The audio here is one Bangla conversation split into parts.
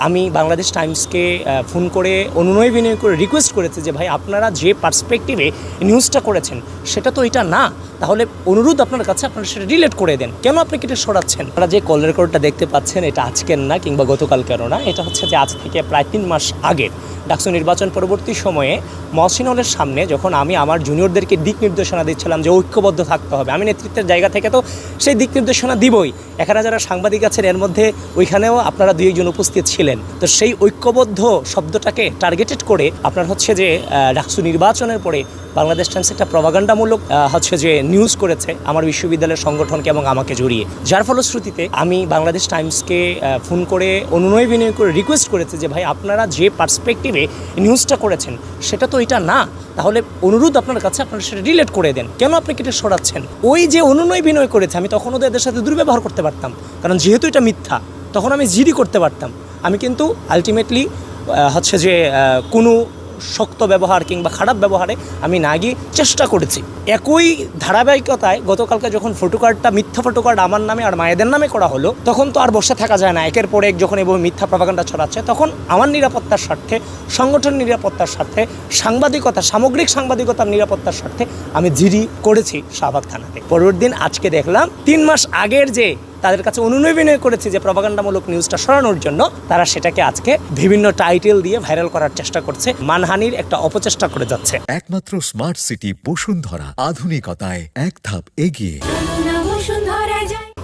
আমি বাংলাদেশ টাইমসকে ফোন করে অনুনয় বিনয় করে রিকোয়েস্ট করেছি যে ভাই আপনারা যে পার্সপেক্টিভে নিউজটা করেছেন সেটা তো এটা না, তাহলে অনুরোধ আপনার কাছে আপনারা সেটা রিলেট করে দেন, কেন আপনি এটা সরাচ্ছেন। আপনারা যে কল রেকর্ডটা দেখতে পাচ্ছেন এটা আজকের না কিংবা গতকালকেরও না, এটা হচ্ছে যে আজ থেকে প্রায় 3 মাস আগের ডাকসু নির্বাচন পরবর্তী সময়ে মহসিন হলের সামনে যখন আমি আমার জুনিয়রদেরকে দিক নির্দেশনা দিচ্ছিলাম যে ঐক্যবদ্ধ থাকতে হবে, আমি নেতৃত্বের জায়গা থেকে তো সেই দিক নির্দেশনা দিবই। এখানে যারা সাংবাদিক আছেন এর মধ্যে ওইখানেও আপনারা 2-1 উপস্থিত ছিলেন, তো সেই ঐক্যবদ্ধ শব্দটাকে টার্গেটেড করে আপনার হচ্ছে যে ডাকসু নির্বাচনের পরে বাংলাদেশ টাইমস একটা প্রপাগান্ডামূলক হচ্ছে যে নিউজ করেছে আমার বিশ্ববিদ্যালয়ের সংগঠনকে এবং আমাকে জড়িয়ে, যার ফলশ্রুতিতে আমি বাংলাদেশ টাইমসকে ফোন করে অনুনয় বিনয় করে রিকোয়েস্ট করেছি যে ভাই আপনারা যে পার্সপেক্টিভে নিউজটা করেছেন সেটা তো এটা না, তাহলে অনুরোধ আপনার কাছে আপনারা সেটা রিলেট করে দেন, কেন আপনি এটা সরাচ্ছেন। ওই যে অনুনয় বিনয় করেছে আমি তখন ওদের সাথে দুর্ব্যবহার করতে পারতাম, কারণ যেহেতু এটা মিথ্যা তখন আমি জিডি করতে পারতাম। আমি কিন্তু আলটিমেটলি হচ্ছে যে কোনো শক্ত ব্যবহার কিংবা খারাপ ব্যবহারে আমি না গিয়ে চেষ্টা করেছি। একই ধারাবাহিকতায় গতকালকে যখন ফটোকার্ডটা মিথ্যা ফটোকার্ড আমার নামে আর মায়েদের নামে করা হলো, তখন তো আর বসে থাকা যায় না। একের পর এক যখন এভাবে মিথ্যা প্রপাগান্ডা ছড়াচ্ছে তখন আমার নিরাপত্তার স্বার্থে, সংগঠনের নিরাপত্তার স্বার্থে, সাংবাদিকতা, সামগ্রিক সাংবাদিকতার নিরাপত্তার স্বার্থে আমি জিডি করেছি শাহবাগ থানাতে। পরের দিন আজকে দেখলাম 3 মাস আগের যে তাদের কাছে অনুনয় বিনয় করেছি যে প্রপাগান্ডামূলক নিউজটা সরানোর জন্য, তারা সেটাকে আজকে বিভিন্ন টাইটেল দিয়ে ভাইরাল করার চেষ্টা করছে, মানহানির একটা অপচেষ্টা করে যাচ্ছে। একমাত্র স্মার্ট সিটি বসুন্ধরা, আধুনিকতায় এক ধাপ এগিয়ে।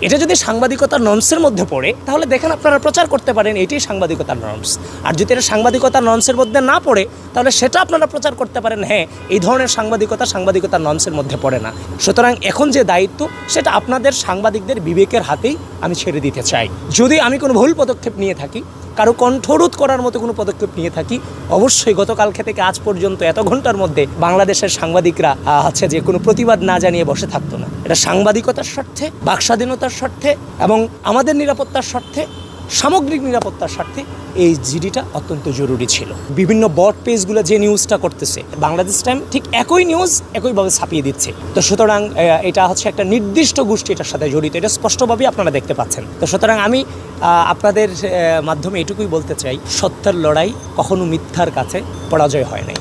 এটা যদি সাংবাদিকতার নর্মসের মধ্যে পড়ে তাহলে দেখেন আপনারা প্রচার করতে পারেন এটাই সাংবাদিকতার নর্মস, আর যদি এটা সাংবাদিকতার নর্মসের মধ্যে না পড়ে তাহলে সেটা আপনারা প্রচার করতে পারেন হ্যাঁ এই ধরনের সাংবাদিকতার নর্মসের মধ্যে পড়ে না। সুতরাং এখন যে দায়িত্ব সেটা আপনাদের সাংবাদিকদের বিবেকের হাতেই আমি ছেড়ে দিতে চাই। যদি আমি কোনো ভুল পদক্ষেপ নিয়ে থাকি, কারো কণ্ঠরোধ করার মতো কোনো পদক্ষেপ নিয়ে থাকি, অবশ্যই গতকালকে থেকে আজ পর্যন্ত এত ঘন্টার মধ্যে বাংলাদেশের সাংবাদিকরা হচ্ছে যে কোনো প্রতিবাদ না জানিয়ে বসে থাকতো না। এটা সাংবাদিকতার স্বার্থে, বাকস্বাধীনতার স্বার্থে এবং আমাদের নিরাপত্তার স্বার্থে, সামগ্রিক নিরাপত্তার স্বার্থে এই জিডিটা অত্যন্ত জরুরি ছিল। বিভিন্ন বট পেজগুলো যে নিউজটা করতেছে বাংলাদেশ টাইম ঠিক একই নিউজ একইভাবে ছাপিয়ে দিচ্ছে। তো সুতরাং এটা হচ্ছে একটা নির্দিষ্ট গোষ্ঠী এটার সাথে জড়িত, এটা স্পষ্টভাবেই আপনারা দেখতে পাচ্ছেন। তো সুতরাং আমি আপনাদের মাধ্যমে এটুকুই বলতে চাই, সত্যের লড়াই কখনো মিথ্যার কাছে পরাজয় হয় নাই।